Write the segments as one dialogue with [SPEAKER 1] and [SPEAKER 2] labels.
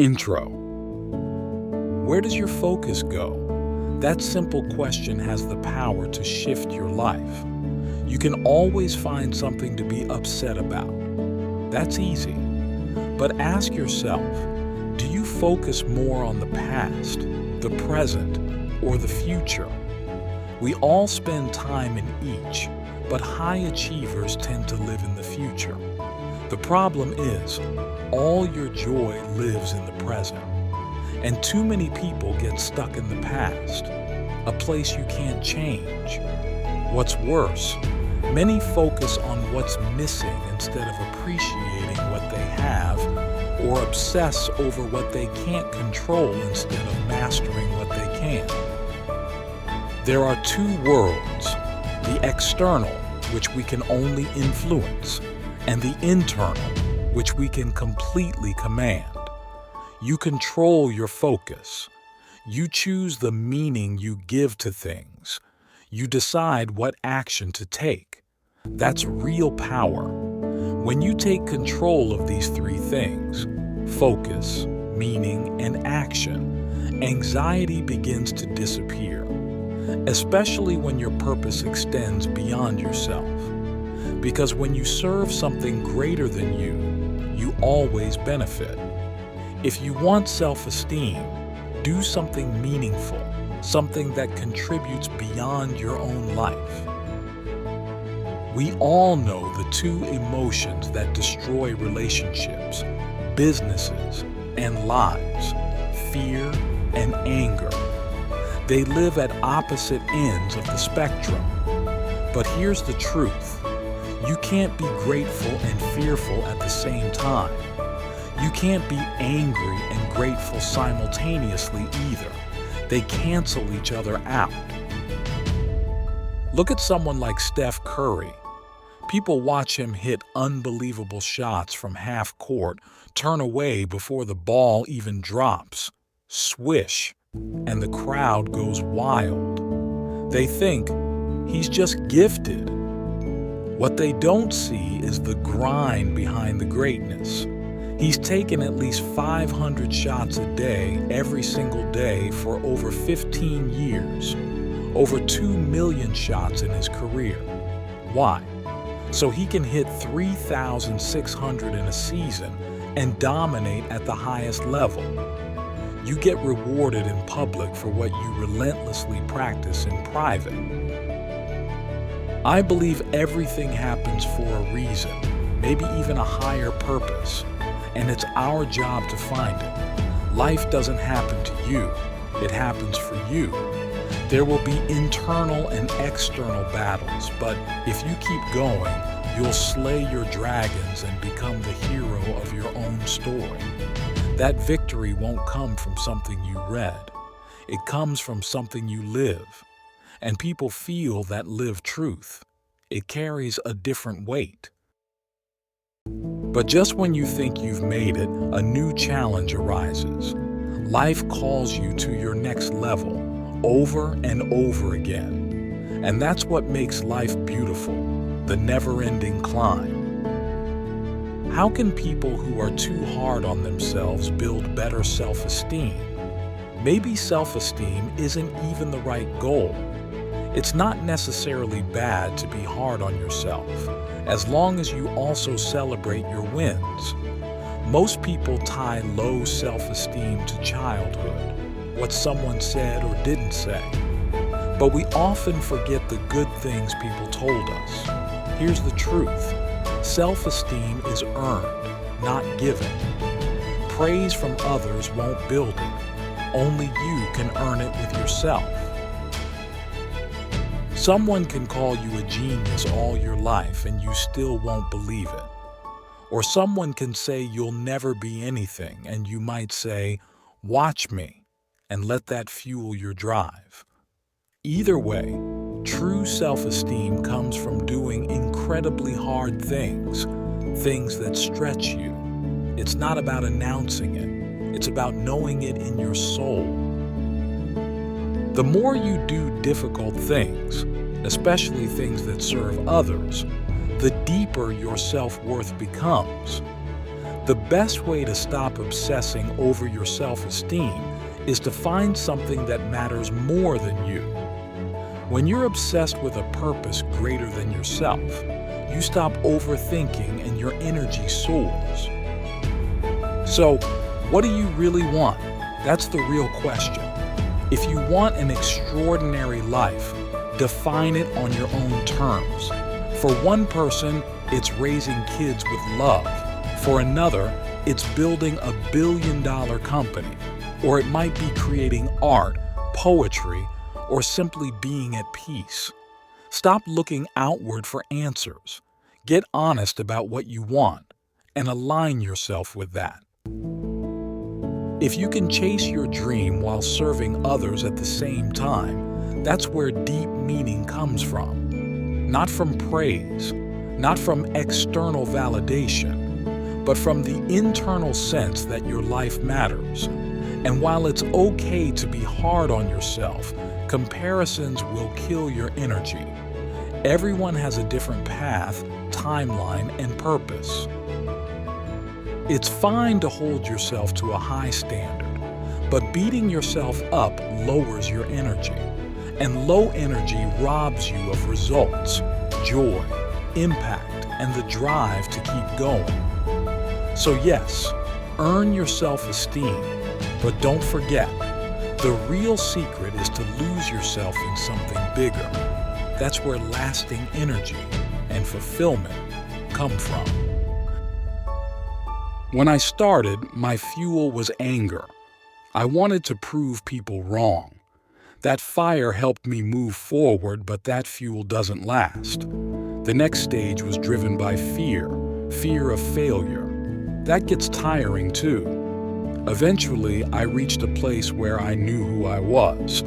[SPEAKER 1] Intro. Where does your focus go? That simple question has the power to shift your life. You can always find something to be upset about. That's easy. But ask yourself, do you focus more on the past, the present, or the future? We all spend time in each, but high achievers tend to live in the future. The problem is, all your joy lives in the present. And too many people get stuck in the past, a place you can't change. What's worse, many focus on what's missing instead of appreciating what they have, or obsess over what they can't control instead of mastering what they can. There are two worlds, the external, which we can only influence, and the internal, which we can completely command. You control your focus. You choose the meaning you give to things. You decide what action to take. That's real power. When you take control of these three things, focus, meaning, and action, anxiety begins to disappear, especially when your purpose extends beyond yourself. Because when you serve something greater than you always benefit. If you want self-esteem, do something meaningful, something that contributes beyond your own life. We all know the two emotions that destroy relationships, businesses, and lives, fear and anger. They live at opposite ends of the spectrum. But here's the truth. You can't be grateful and fearful at the same time. You can't be angry and grateful simultaneously either. They cancel each other out. Look at someone like Steph Curry. People watch him hit unbelievable shots from half court, turn away before the ball even drops, swish, and the crowd goes wild. They think he's just gifted. What they don't see is the grind behind the greatness. He's taken at least 500 shots a day, every single day, for over 15 years. Over 2 million shots in his career. Why? So he can hit 3,600 in a season and dominate at the highest level. You get rewarded in public for what you relentlessly practice in private. I believe everything happens for a reason, maybe even a higher purpose, and it's our job to find it. Life doesn't happen to you, it happens for you. There will be internal and external battles, but if you keep going, you'll slay your dragons and become the hero of your own story. That victory won't come from something you read. It comes from something you live. And people feel that lived truth. It carries a different weight. But just when you think you've made it, a new challenge arises. Life calls you to your next level, over and over again. And that's what makes life beautiful, the never-ending climb. How can people who are too hard on themselves build better self-esteem? Maybe self-esteem isn't even the right goal. It's not necessarily bad to be hard on yourself, as long as you also celebrate your wins. Most people tie low self-esteem to childhood, what someone said or didn't say. But we often forget the good things people told us. Here's the truth. Self-esteem is earned, not given. Praise from others won't build it. Only you can earn it with yourself. Someone can call you a genius all your life and you still won't believe it. Or someone can say you'll never be anything and you might say, "Watch me," and let that fuel your drive. Either way, true self-esteem comes from doing incredibly hard things, things that stretch you. It's not about announcing it. It's about knowing it in your soul. The more you do difficult things, especially things that serve others, the deeper your self-worth becomes. The best way to stop obsessing over your self-esteem is to find something that matters more than you. When you're obsessed with a purpose greater than yourself, you stop overthinking and your energy soars. So, what do you really want? That's the real question. If you want an extraordinary life, define it on your own terms. For one person, it's raising kids with love. For another, it's building a billion-dollar company. Or it might be creating art, poetry, or simply being at peace. Stop looking outward for answers. Get honest about what you want and align yourself with that. If you can chase your dream while serving others at the same time, that's where deep meaning comes from. Not from praise, not from external validation, but from the internal sense that your life matters. And while it's okay to be hard on yourself, comparisons will kill your energy. Everyone has a different path, timeline, and purpose. It's fine to hold yourself to a high standard, but beating yourself up lowers your energy, and low energy robs you of results, joy, impact, and the drive to keep going. So yes, earn your self-esteem, but don't forget, the real secret is to lose yourself in something bigger. That's where lasting energy and fulfillment come from. When I started, my fuel was anger. I wanted to prove people wrong. That fire helped me move forward, but that fuel doesn't last. The next stage was driven by fear of failure. That gets tiring too. Eventually, I reached a place where I knew who I was.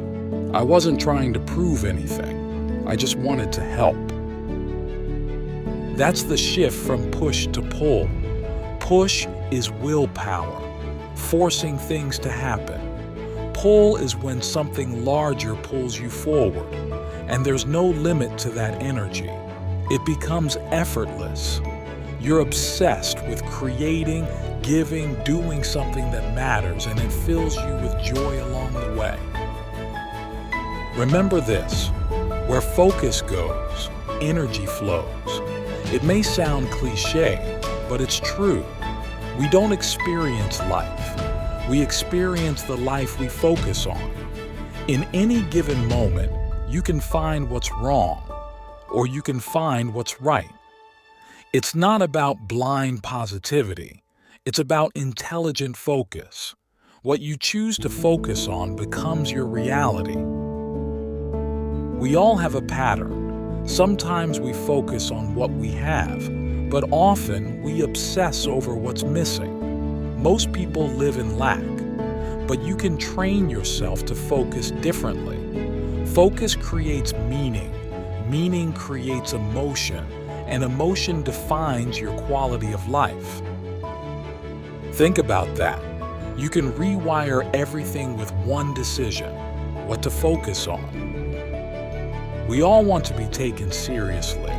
[SPEAKER 1] I wasn't trying to prove anything. I just wanted to help. That's the shift from push to pull. Push is willpower, forcing things to happen. Pull is when something larger pulls you forward, and there's no limit to that energy. It becomes effortless. You're obsessed with creating, giving, doing something that matters, and it fills you with joy along the way. Remember this, where focus goes, energy flows. It may sound cliche, but it's true. We don't experience life. We experience the life we focus on. In any given moment, you can find what's wrong, or you can find what's right. It's not about blind positivity. It's about intelligent focus. What you choose to focus on becomes your reality. We all have a pattern. Sometimes we focus on what we have, but often we obsess over what's missing. Most people live in lack, but you can train yourself to focus differently. Focus creates meaning. Meaning creates emotion, and emotion defines your quality of life. Think about that. You can rewire everything with one decision, what to focus on. We all want to be taken seriously,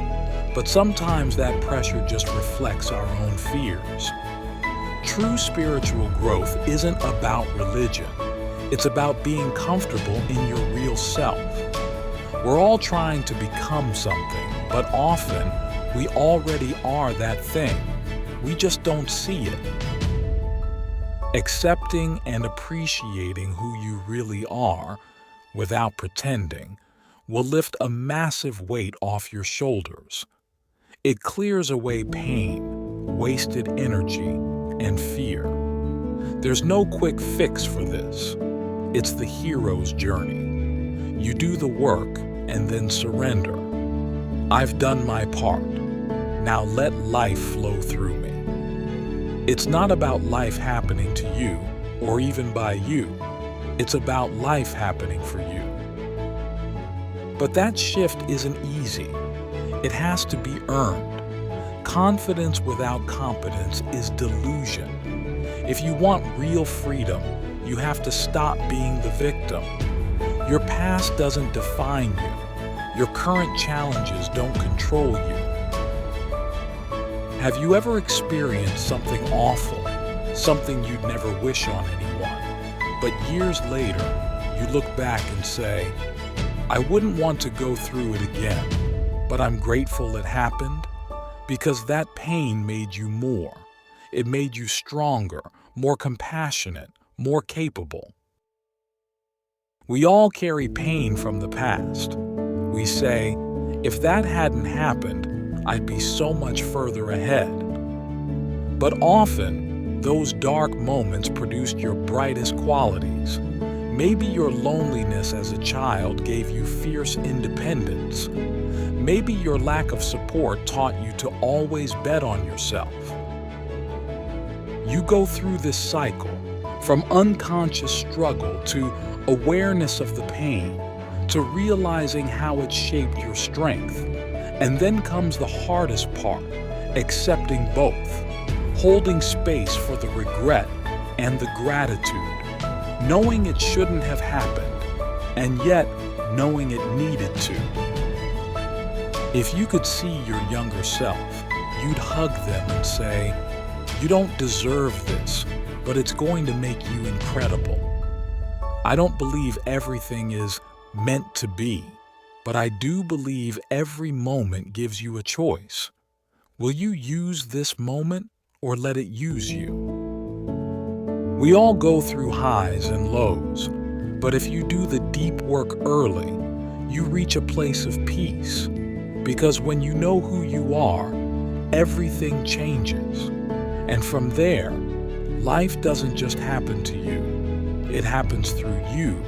[SPEAKER 1] but sometimes that pressure just reflects our own fears. True spiritual growth isn't about religion. It's about being comfortable in your real self. We're all trying to become something, but often we already are that thing. We just don't see it. Accepting and appreciating who you really are, without pretending, will lift a massive weight off your shoulders. It clears away pain, wasted energy, and fear. There's no quick fix for this. It's the hero's journey. You do the work and then surrender. I've done my part. Now let life flow through me. It's not about life happening to you or even by you. It's about life happening for you. But that shift isn't easy. It has to be earned. Confidence without competence is delusion. If you want real freedom, you have to stop being the victim. Your past doesn't define you. Your current challenges don't control you. Have you ever experienced something awful, something you'd never wish on anyone, but years later, you look back and say, I wouldn't want to go through it again, but I'm grateful it happened? Because that pain made you more. It made you stronger, more compassionate, more capable. We all carry pain from the past. We say, if that hadn't happened, I'd be so much further ahead. But often, those dark moments produced your brightest qualities. Maybe your loneliness as a child gave you fierce independence. Maybe your lack of support taught you to always bet on yourself. You go through this cycle, from unconscious struggle to awareness of the pain, to realizing how it shaped your strength. And then comes the hardest part, accepting both, holding space for the regret and the gratitude, knowing it shouldn't have happened, and yet knowing it needed to. If you could see your younger self, you'd hug them and say, you don't deserve this, but it's going to make you incredible. I don't believe everything is meant to be, but I do believe every moment gives you a choice. Will you use this moment or let it use you? We all go through highs and lows, but if you do the deep work early, you reach a place of peace. Because when you know who you are, everything changes. And from there, life doesn't just happen to you, it happens through you.